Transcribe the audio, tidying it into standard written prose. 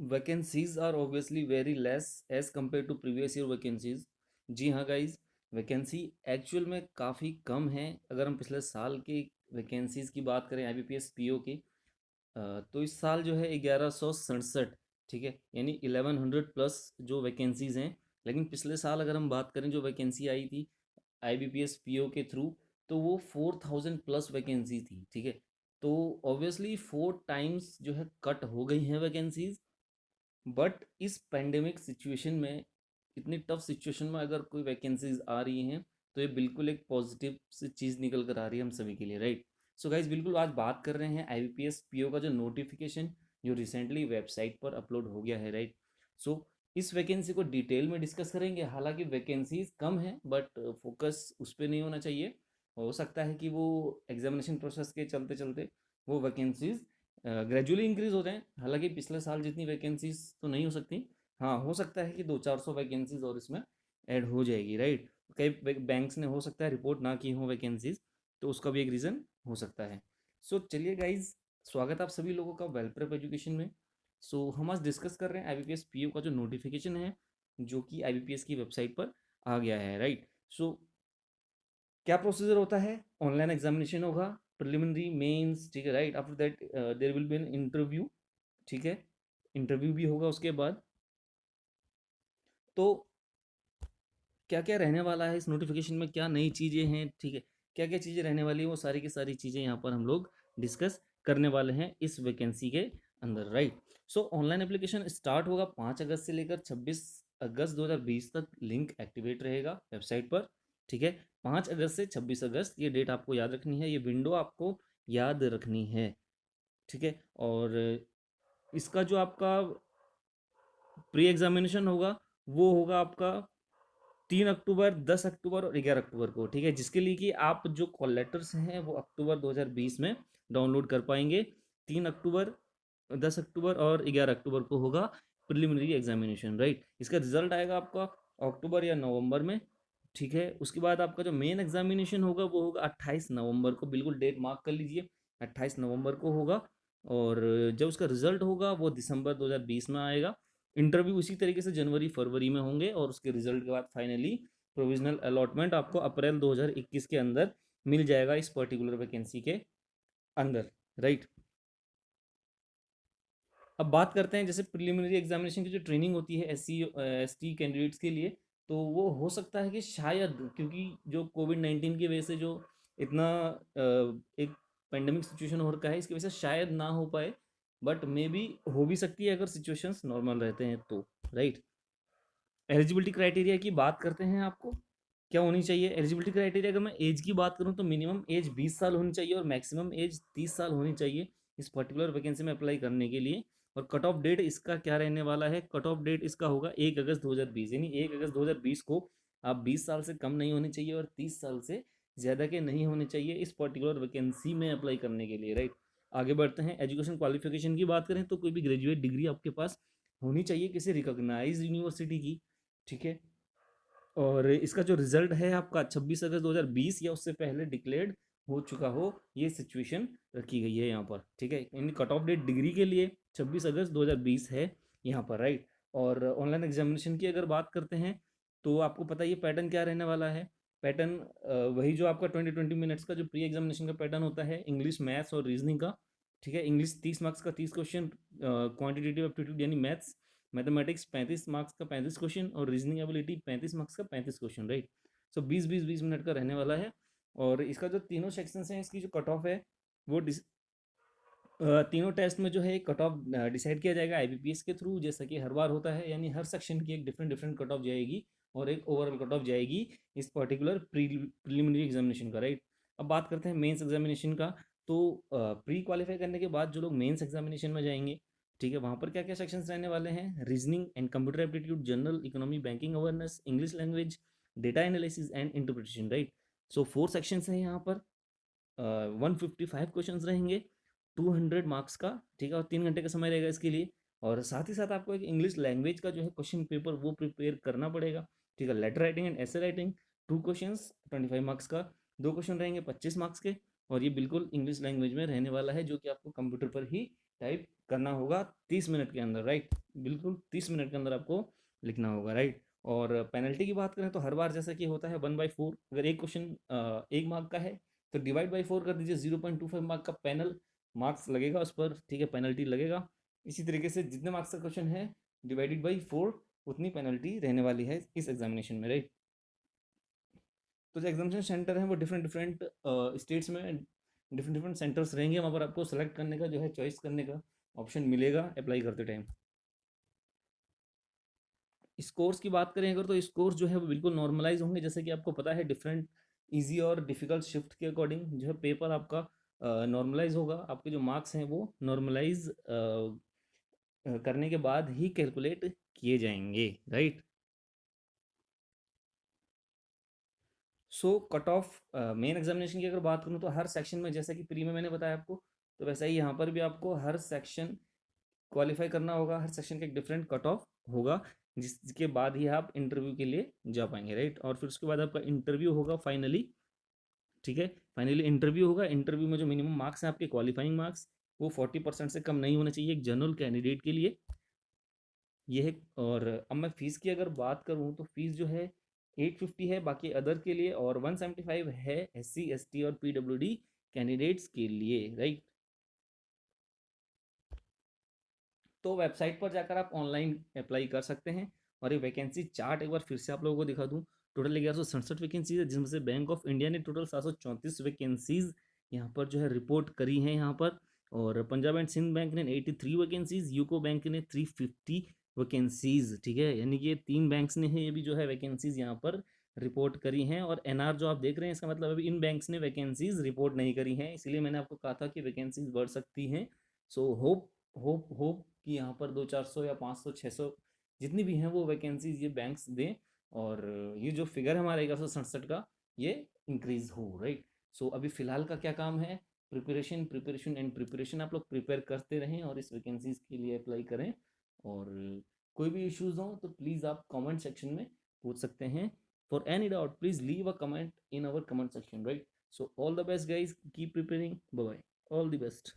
Vacancies are obviously very less as compare to previous year vacancies. जी हाँ guys, vacancy actual में काफ़ी कम है। अगर हम पिछले साल की वैकेंसीज की बात करें IBPS PO की, तो इस साल जो है 1167, ठीक है, यानी 1100 प्लस जो वैकेंसीज हैं। लेकिन पिछले साल अगर हम बात करें जो वैकेंसी आई थी IBPS PO के थ्रू, तो वो 4000 प्लस वैकेंसी थी, ठीक है। तो ऑब्वियसली 4 टाइम्स जो है कट हो गई हैं वैकेंसीज। बट इस पेंडेमिक सिचुएशन में, इतनी टफ सिचुएशन में अगर कोई वैकेंसीज आ रही हैं, तो ये बिल्कुल एक पॉजिटिव सी चीज़ निकल कर आ रही है हम सभी के लिए, राइट। सो गाइज, बिल्कुल आज बात कर रहे हैं IBPS PO का जो नोटिफिकेशन जो रिसेंटली वेबसाइट पर अपलोड हो गया है, राइट। सो इस वैकेंसी को डिटेल में डिस्कस करेंगे। हालांकि वैकेंसीज कम है, बट फोकस उस पर नहीं होना चाहिए। हो सकता है कि वो एग्जामिनेशन प्रोसेस के चलते चलते वो वैकेंसीज ग्रेजुअली इंक्रीज हो जाएं। हालांकि पिछले साल जितनी वैकेंसीज तो नहीं हो सकती। हाँ, हो सकता है कि 200-400 वैकेंसीज और इसमें ऐड हो जाएगी, राइट। कई बैंक्स ने हो सकता है रिपोर्ट ना की हो वैकेंसीज, तो उसका भी एक रीज़न हो सकता है। सो चलिए गाइज, स्वागत है आप सभी लोगों का वेलप्रेप एजुकेशन में। सो हम आज डिस्कस कर रहे हैं IBPS PO का जो नोटिफिकेशन है, जो कि IBPS की वेबसाइट पर आ गया है, राइट। सो क्या प्रोसीजर होता है? ऑनलाइन एग्जामिनेशन होगा, प्रिलिमिनरी मेंस, ठीक है, right. After that there will be an interview, ठीक है। इंटरव्यू भी होगा उसके बाद। तो क्या क्या रहने वाला है इस नोटिफिकेशन में, क्या नई चीज़ें हैं, ठीक है, क्या क्या चीज़ें रहने वाली है, वो सारी की सारी चीज़ें यहाँ पर हम लोग डिस्कस करने वाले हैं इस वैकेंसी के अंदर, राइट। सो ऑनलाइन एप्लीकेशन स्टार्ट होगा 5 अगस्त से लेकर 26 अगस्त 2020 तक। लिंक एक्टिवेट रहेगा वेबसाइट पर, ठीक है। 5 अगस्त से 26 अगस्त, ये डेट आपको याद रखनी है, ये विंडो आपको याद रखनी है, ठीक है। और इसका जो आपका प्री एग्जामिनेशन होगा, वो होगा आपका 3 अक्टूबर, 10 अक्टूबर और 11 अक्टूबर को, ठीक है। जिसके लिए कि आप जो कॉल लेटर्स हैं वो अक्टूबर 2020 में डाउनलोड कर पाएंगे। 3 अक्टूबर, 10 अक्टूबर और 11 अक्टूबर को होगा प्रिलिमिनरी एग्जामिनेशन, राइट। इसका रिजल्ट आएगा आपका अक्टूबर या नवंबर में, ठीक है। उसके बाद आपका जो मेन एग्जामिनेशन होगा वो होगा 28 नवंबर को, बिल्कुल डेट मार्क कर लीजिए, 28 नवंबर को होगा। और जब उसका रिजल्ट होगा वो दिसंबर 2020 में आएगा। इंटरव्यू इसी तरीके से जनवरी फरवरी में होंगे, और उसके रिजल्ट के बाद फाइनली प्रोविजनल अलॉटमेंट आपको अप्रैल 2021 के अंदर मिल जाएगा इस पर्टिकुलर वैकेंसी के अंदर, राइट। अब बात करते हैं जैसे प्रिलिमिनरी एग्जामिनेशन की जो ट्रेनिंग होती है SC ST कैंडिडेट्स के लिए, तो वो हो सकता है कि शायद, क्योंकि जो कोविड-19 की वजह से जो इतना एक पेंडेमिक सिचुएशन हो रखा है, इसकी वजह से शायद ना हो पाए। बट मे बी हो भी सकती है अगर सिचुएशंस नॉर्मल रहते हैं तो, राइट। एलिजिबिलिटी क्राइटेरिया की बात करते हैं, आपको क्या होनी चाहिए एलिजिबिलिटी क्राइटेरिया। अगर मैं एज की बात करूं तो मिनिमम एज 20 साल होनी चाहिए और मैक्सिमम एज 30 साल होनी चाहिए इस पर्टिकुलर वैकेंसी में अप्लाई करने के लिए। और कट ऑफ डेट इसका क्या रहने वाला है? कट ऑफ डेट इसका होगा 1 अगस्त 2020, यानी 1 अगस्त 2020 को आप 20 साल से कम नहीं होने चाहिए और 30 साल से ज़्यादा के नहीं होने चाहिए इस पर्टिकुलर वैकेंसी में अप्लाई करने के लिए, राइट। आगे बढ़ते हैं। एजुकेशन क्वालिफिकेशन की बात करें तो कोई भी ग्रेजुएट डिग्री आपके पास होनी चाहिए किसी रिकॉग्नाइज यूनिवर्सिटी की, ठीक है। और इसका जो रिजल्ट है आपका 26 अगस्त 2020 या उससे पहले डिक्लेयर्ड हो चुका हो, ये सिचुएशन रखी गई है यहाँ पर, ठीक है। इन कट ऑफ डेट डिग्री के लिए 26 अगस्त 2020 है यहाँ पर, राइट। और ऑनलाइन एग्जामिनेशन की अगर बात करते हैं, तो आपको पता है ये पैटर्न क्या रहने वाला है। पैटर्न वही जो आपका 20-20 मिनट्स का जो प्री एग्जामिनेशन का पैटर्न होता है, इंग्लिश, मैथ्स और रीजनिंग का, ठीक है। इंग्लिश 30 मार्क्स का 30 क्वेश्चन, क्वान्टिटेटिव एप्टीट्यूड यानी मैथ्स, मैथमेटिक्स 35 मार्क्स का 35 क्वेश्चन, और रीजनिंग एबिलिटी 35 मार्क्स का 35 क्वेश्चन, राइट। सो 20-20-20 मिनट का रहने वाला है। और इसका जो तीनों सेक्शंस हैं, इसकी जो कट ऑफ है वो तीनों टेस्ट में जो है कट ऑफ डिसाइड किया जाएगा IBPS के थ्रू, जैसा कि हर बार होता है। यानी हर सेक्शन की एक डिफरेंट डिफरेंट कट ऑफ जाएगी और एक ओवरऑल कट ऑफ जाएगी इस पर्टिकुलर प्रीलिमिनरी एग्जामिनेशन का, राइट। अब बात करते हैं मेंस एग्जामिनेशन का। तो प्री क्वालिफाई करने के बाद जो लोग मेंस एग्जामिनेशन में जाएंगे, ठीक है, वहाँ पर क्या क्या सेक्शंस रहने वाले हैं? Reasoning and computer aptitude, general economy, banking awareness, English language, data analysis and interpretation, right. So 4 sections हैं यहाँ पर। 155 क्वेश्चन रहेंगे, 200 मार्क्स का, ठीक है। और 3 घंटे का समय रहेगा इसके लिए। और साथ ही साथ आपको एक इंग्लिश लैंग्वेज का जो है क्वेश्चन पेपर वो प्रिपेयर करना पड़ेगा, ठीक है। लेटर राइटिंग एंड ऐसे राइटिंग, 2 क्वेश्चंस 25 मार्क्स का, 2 क्वेश्चन रहेंगे 25 मार्क्स के। और ये बिल्कुल इंग्लिश लैंग्वेज में रहने वाला है, जो कि आपको कंप्यूटर पर ही टाइप करना होगा 30 मिनट के अंदर, राइट। बिल्कुल 30 मिनट के अंदर आपको लिखना होगा, राइट। और पेनल्टी की बात करें तो हर बार जैसा कि होता है 1/4, अगर एक क्वेश्चन 1 मार्क का है तो डिवाइड बाई 4 कर दीजिए, 0.25 मार्क का पैनल मार्क्स लगेगा उस पर, ठीक है, पेनल्टी लगेगा। इसी तरीके से जितने मार्क्स का क्वेश्चन है डिवाइडेड बाई 4 उतनी पेनल्टी रहने वाली है इस एग्जामिनेशन में, राइट। तो जो एग्जामिनेशन सेंटर है वो डिफरेंट डिफरेंट स्टेट्स में डिफरेंट डिफरेंट सेंटर्स रहेंगे, वहाँ पर आपको सेलेक्ट करने का जो है चॉइस करने का ऑप्शन मिलेगा अप्लाई करते टाइम। स्कोर्स की बात करें अगर, तो स्कोर्स जो है वो बिल्कुल नॉर्मलाइज होंगे, जैसे कि आपको पता है डिफरेंट इजी और डिफिकल्ट शिफ्ट के अकॉर्डिंग जो है पेपर आपका नॉर्मलाइज होगा। आपके जो मार्क्स हैं वो नॉर्मलाइज करने के बाद ही कैलकुलेट किए जाएंगे, right. So cut off main examination की अगर बात करूँ तो हर सेक्शन में, जैसा कि प्री में मैंने बताया आपको, तो वैसा ही यहाँ पर भी आपको हर सेक्शन क्वालिफाई करना होगा। हर सेक्शन का एक डिफरेंट कट ऑफ होगा, जिसके बाद ही आप इंटरव्यू के लिए जा पाएंगे, राइट। और फिर उसके बाद आपका इंटरव्यू होगा फाइनली, ठीक है। फाइनली इंटरव्यू होगा। इंटरव्यू में जो मिनिमम मार्क्स हैं आपके क्वालिफाइंग मार्क्स, वो 40% से कम नहीं होना चाहिए एक जनरल कैंडिडेट के लिए, ये है। और अब मैं फीस की अगर बात करूँ तो फीस जो है 850 है बाकी अदर के लिए, और 175 है SC ST और PWD कैंडिडेट्स के लिए, राइट। तो वेबसाइट पर जाकर आप ऑनलाइन अप्लाई कर सकते हैं। और ये वैकेंसी चार्ट एक बार फिर से आप लोगों को दिखा दूं, टोटल 1167 वैकेंसीज है, जिसमें से बैंक ऑफ इंडिया ने टोटल 734 वैकेंसीज यहाँ पर जो है रिपोर्ट करी हैं यहाँ पर। और पंजाब एंड सिंध बैंक ने 83 वैकेंसीज, यूको बैंक ने 350 वैकेंसीज, ठीक है। यानी कि ये 3 बैंक्स ने ये भी जो है वैकेंसीज यहाँ पर रिपोर्ट करी हैं। और NR जो आप देख रहे हैं, इसका मतलब अभी इन बैंक्स ने वैकेंसीज रिपोर्ट नहीं करी हैं, इसलिए मैंने आपको कहा था कि वैकेंसीज बढ़ सकती हैं। सो होप होप होप कि यहाँ पर 200-400 या 500-600 जितनी भी हैं वो वैकेंसीज ये बैंक्स दें, और ये जो फिगर है हमारा 1167 का, ये इंक्रीज हो, राइट। सो अभी फिलहाल का क्या काम है, प्रिपरेशन प्रिपरेशन एंड प्रिपरेशन। आप लोग प्रिपेयर करते रहें और इस वैकेंसीज के लिए अप्लाई करें। और कोई भी इश्यूज हो तो प्लीज़ आप कमेंट सेक्शन में पूछ सकते हैं। For any doubt please leave a comment in our comment section, right. So all the best guys, keep preparing, bye bye, all the best.